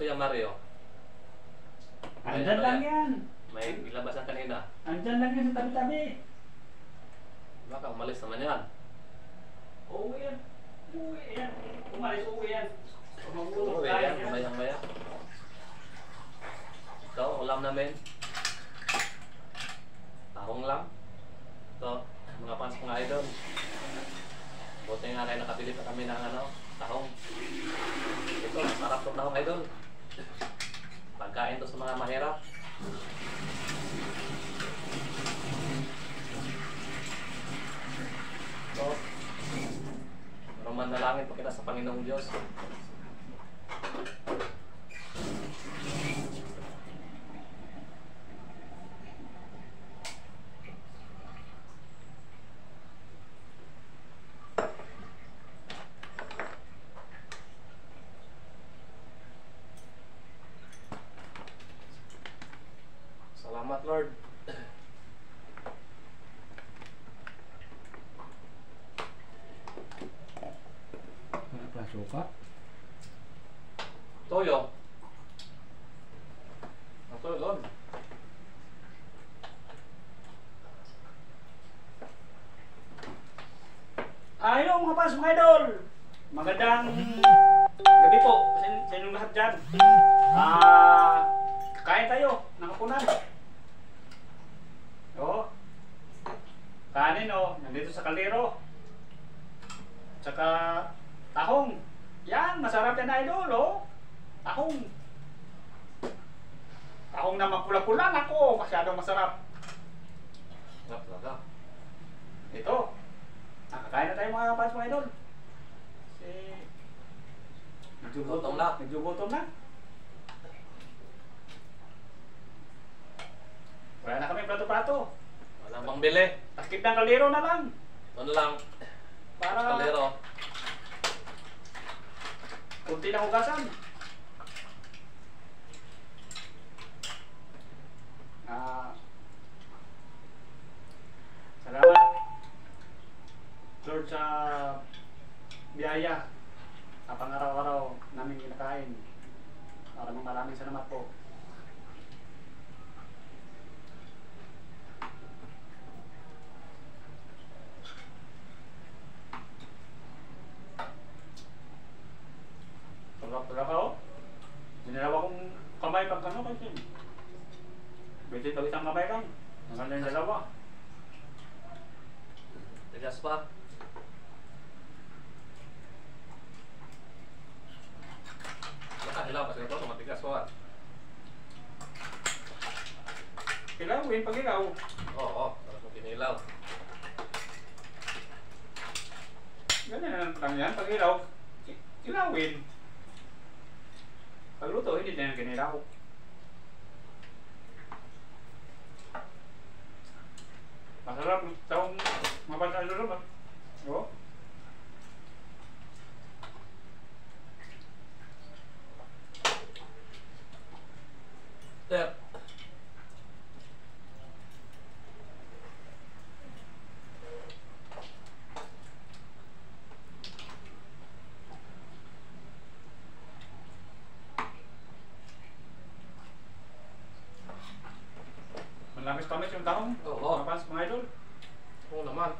yan, Mario? Andyan lang yan. May ilabasan kanina. Andyan lang yan sa tabi-tabi. Baka umalis naman yan. Uuwi yan. Uuwi yan. Umalis, uuwi yan. Oo, yan. Maya-maya. Ito, ulam namin. Tahong lang. Ito, mga fans mga idol. Buti nga kayo nakabili pa kami ng tahong. Ito, masarap itong tahong idol. Pagkain to sa mga mahirap. So, manalangin pa kita sa Panginoong Diyos. Salamat, Lord. Suka. Toyo. Ang toyo, Lord. Ayun mga pas, mga idol. Magandang gabi po sa inyong lahat dyan. Kakain tayo ng hapunan. O, kanin nandito sa kaldero. Tsaka tahong. Yan, masarap yan idol, tahong. Tahong na mapula-pula, nako, masyadong masarap. Sarap talaga. Ito, nakakain na tayo mga fans mga idol. Medyo gutom na. Medyo gutom na. Wala na kami plato-plato. Walang pangbili. Takip ng kaldero na lang. Ito na lang. Para Kaldero. kunti na hugasan. Salamat Lord sa biyaya na pang-araw-araw namin kinakain. Maraming salamat po. Talaga dinalawa kong kamay pag kasi medyo ito isang kamay lang. Naman yung dalawa. Tigas pa. Baka hilaw kasi ito, matigas pa. Ilawin pag ilaw. Oo, parang kung kinilaw. Ganyan lang yan pag ilaw. Ilawin. Pagluto, hindi na yung kinilaw. Masarap. Taong mabasa sa loob. Oo. Sir. Malamis-tamis yung tahong. Oo. Mga fans, mga idol. Oo naman.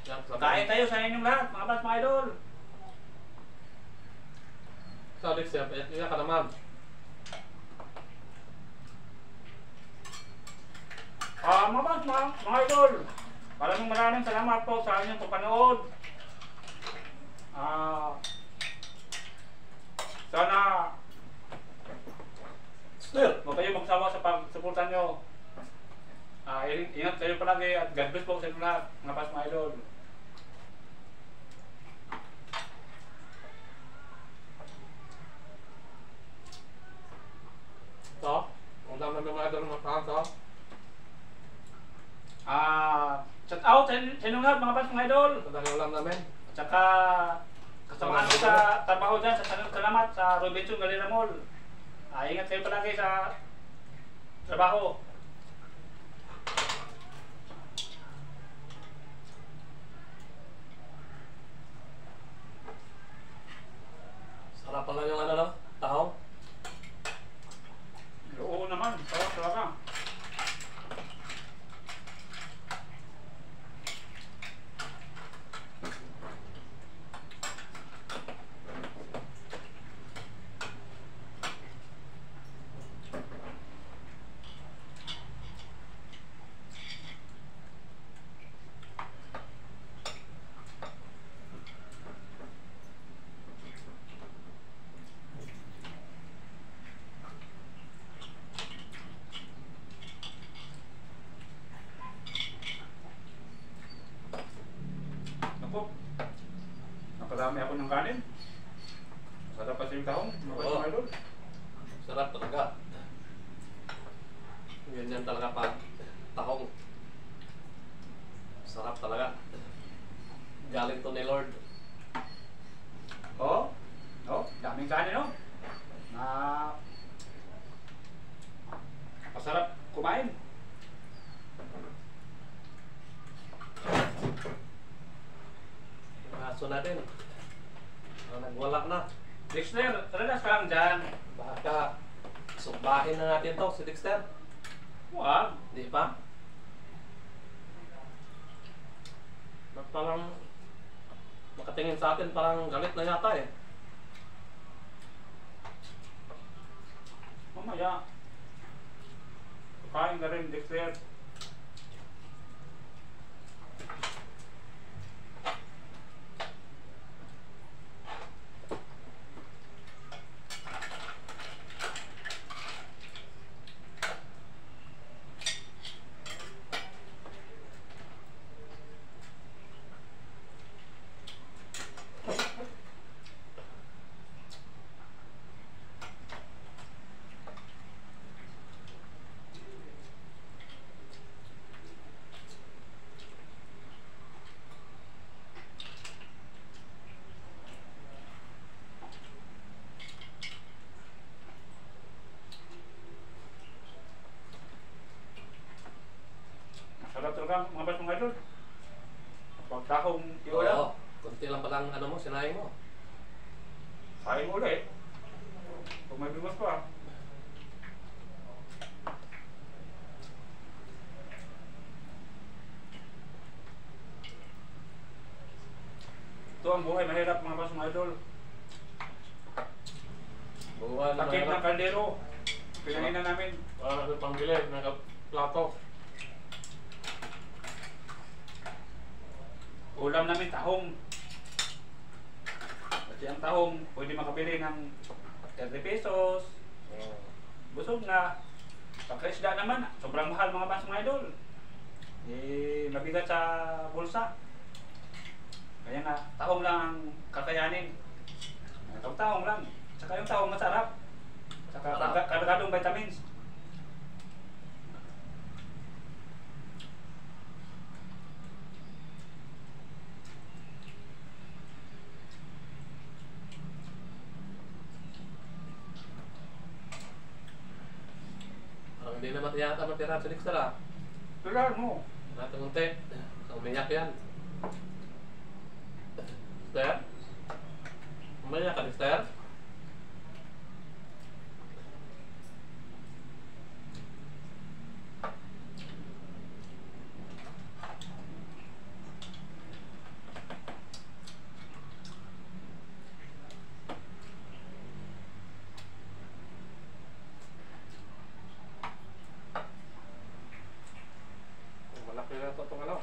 Yan, Kain tayo sa inyong lahat, mga fans, mga idol. Sabi siya, iyak ka naman. Mga fans, mga idol. Maraming salamat po sa inyong pagpanood. Sana huwag kayo magsawa sa pagsuporta nyo. Ingat kayo palagi at God bless po sa inyo lahat, mga fans, mga idol. Ito, ang dami ng mga idol ng mga fans, Shout out sa inyong lahat, mga fans, mga idol. Ito dahil ulam namin. At saka kasamahan ko sa trabaho dyan. Salamat sa Robinson Galera Mall. Ingat kayo palagi sa trabaho. Sarap pala yung tahong. Napadami ako ng kanin. Sarap kasi yung tahong. Oo. Mga idol. Sarap talaga. Ganyan talaga pag tahong. Sarap talaga. Galing to ni Lord. Oo. Daming kanin, no? Na masarap kumain. Yung aso natin. Nagwala na. Dexter, relax ka lang dyan. Baka sumbahin na natin to si Dexter. Wag. Di pa? Parang makatingin sa atin parang galit na yata eh. Mamaya. Kain ka rin, Dexter. Sarap talaga mga bas mga idol. Pag tahong iulam, Oo. Kunti lang palang ano mo, sinaing mo. kain mo ulit. Kung may bimas pa. Ito ang buhay mahirap mga bas mga idol. Buwan na Takip ng mahirap. kaldero. Pinangina namin. Wala na pangbili ng plato. Ulam namin tahong. Kasi ang tahong pwede makabili ng 30 pesos. Busog na. Pagkaisda naman, sobrang mahal mga bas mga idol. Eh, mabigat sa bulsa. Kaya nga, tahong lang ang kakayanin. Itong tahong lang. Saka yung tahong masarap. Saka Sarap. kargadong vitamins. Parang hindi naman yata matira sa Dexter ah. Tulan mo. Natin kunti. Umiyak yan. Dexter? Umiyak ka, Dexter? Malaki na ito itong ano.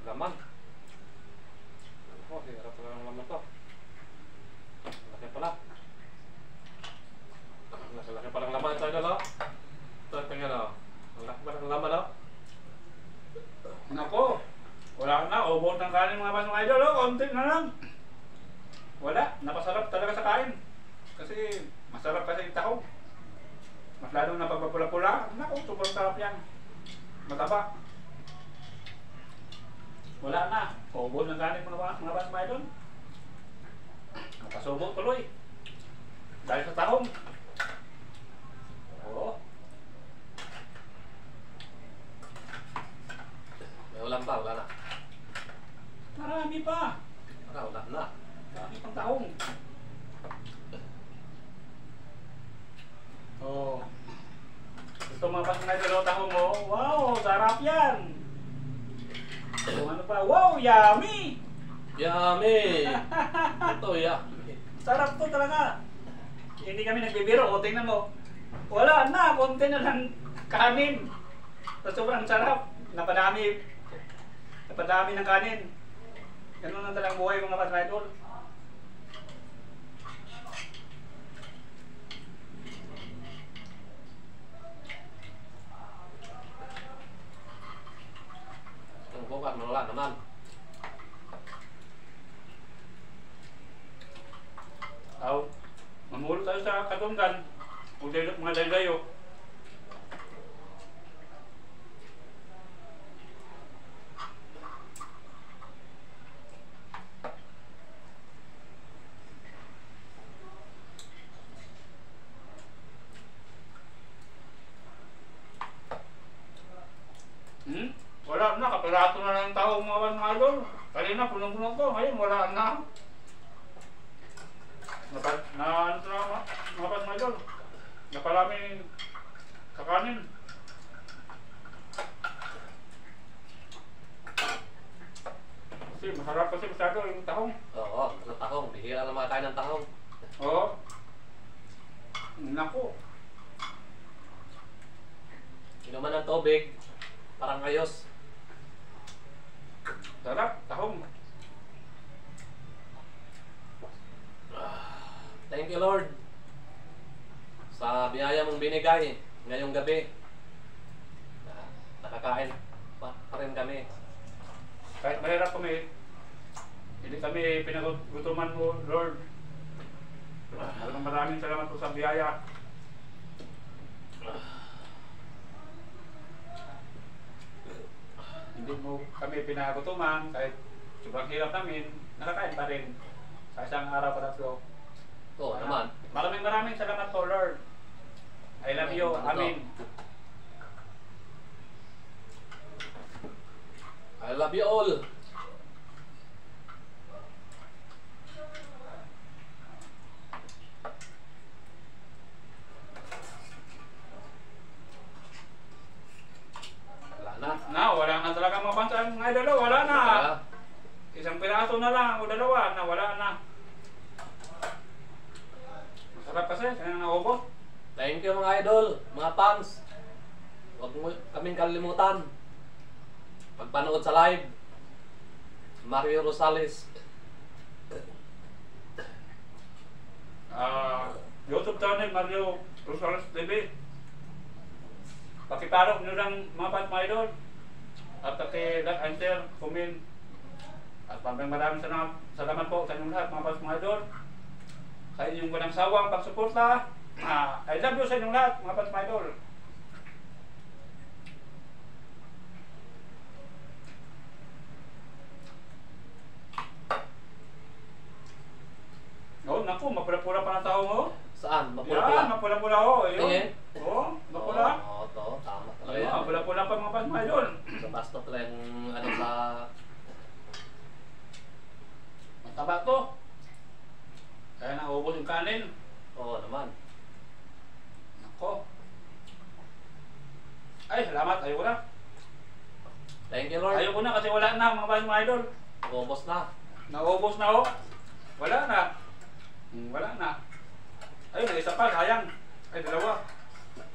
Laman. Oh, hirap pala ng laman to. Laki pala. Laki palang laman ito idol oh. Ito tingnan oh. Ang laki pa ng laman oh. Nako. Wala na. Ubod ng kanin mga bas mga idol. Oh, konti na lang. Wala. Napasarap talaga sa kain. Kasi masarap kasi yung tahong. Mas lalong napagpapula-pula. Nako, sobrang sarap yan. Mataba. Wala na. Ubod ng kanin mga bas mga idol. Nakasubo tuloy. Dahil sa tahong. Oo. May ulam pa, wala na. Marami pa. Wala na. Marami pang tahong. Oh. Gusto mga bas mga idol tahong mo. Wow, sarap yan. Kung ano pa, wow, yummy! Yummy! Ito, yummy. Sarap to talaga. Hindi kami nagbibiro. O, tingnan mo. Wala na, konti na lang kanin. So, sobrang sarap. Napadami ng kanin. Ganun lang talagang buhay mga bas idol. sa Katunggan, o mga daydayo. Wala na, kapirato na ng tao mga idol. Kanina punong-puno ko, ngayon wala na. Mga idol. Naparami kakanin. Kasi masarap kasi masyado yung tahong. Oo, ang tahong. Bihira na makakain ng tahong. Oo. Naku. Inuman ng tubig, parang ayos. Sarap, tahong. Thank you, Lord, sa biyaya mong binigay ngayong gabi. Nakakain pa rin kami. Kahit mahirap kami, hindi kami pinagutuman mo, Lord. Maraming salamat po sa biyaya. Hindi mo kami pinagutuman, kahit sobrang hirap namin, nakakain pa rin sa isang araw pa tatlo. Oo naman. Maraming salamat po, Lord. I love you. Amen. I love you all. Wala na talaga mga pansan mga idol, wala na. Isang piraso na lang o dalawa na wala na. Masarap kasi, kaya naubos. Thank you mga idol, mga fans. Huwag mo kaming kalimutan pagpanood sa live. Mario Rosales. YouTube channel Mario Rosales TV. Pakipalo nyo lang mga fans mga idol. At paki-like and share, comment. At maraming salamat po sa inyong lahat mga fans mga idol. Sa inyong walang sawang pagsuporta. I love you sa inyong lahat mga fans mga idol. Oh, naku, mapula-pula pa ng tao mo. Saan? Yan, Mapula-pula? mapula-pula ho. Tingin? Oo, mapula. Oo, to. Tama talaga Ayun, yan. mapula-pula pa mga fans mga idol. Sa basto pala yung ano sa... Mataba to. Kaya naubos yung kanin. Oo naman. Nako. Ay, salamat. Ayoko na. Thank you, Lord. Ayoko na kasi wala na mga fans mga idol. Ubos na. Naubos na ho. Wala na. Wala na. Ayun, isa pa, sayang. Ay, dalawa.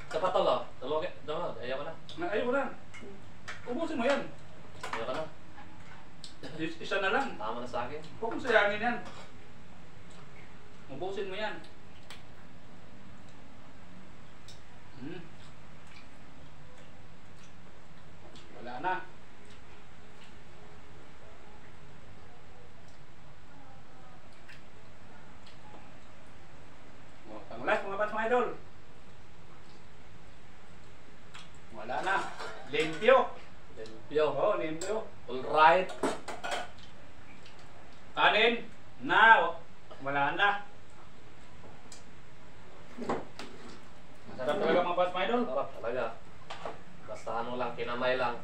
Sa patalo. Dalawa. Ayaw ka na. Ayoko na. Ubusin mo yan. Ayaw ka na. Isa na lang. Tama na sa akin. Huwag mong sayangin yan. Ubusin mo yan. Wala na. Pang-last mga fans mga idol. Wala na. Limpyo. Limpyo. Oo, limpyo. Alright. Kanin na. Wala na. Masarap talaga mga fans mga idol. Sarap talaga. Basta ano lang, kinamay lang.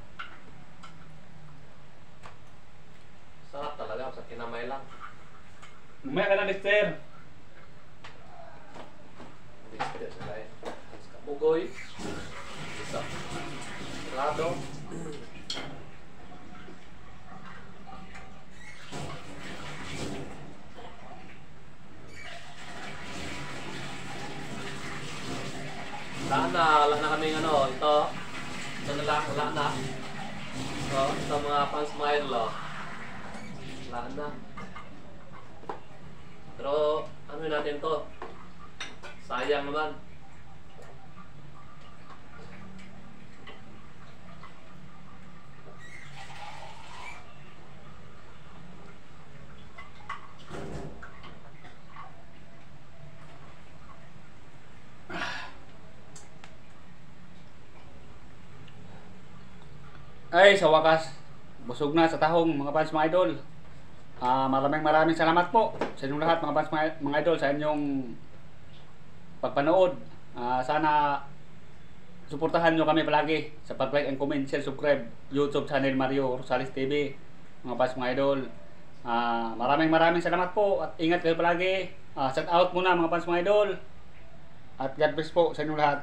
Sarap talaga sa kinamay lang. Lumaya ka na, Dexter. Dexter sila eh. Kabugoy. Isa. Rado. Wala na kaming ano, ito na lang, wala na. So, ito mga fans mga idol, oh. Wala na. Pero, ano natin to? Sayang naman. Ay, sa wakas, busog na sa tahong mga fans mga idol. Maraming salamat po sa inyong lahat mga fans mga idol sa inyong pagpanood. Sana suportahan nyo kami palagi sa pag-like and comment, share, subscribe YouTube channel Mario Rosales TV mga fans mga idol. Maraming salamat po at ingat kayo palagi. Shout out muna mga fans mga idol. At God bless po sa inyong lahat.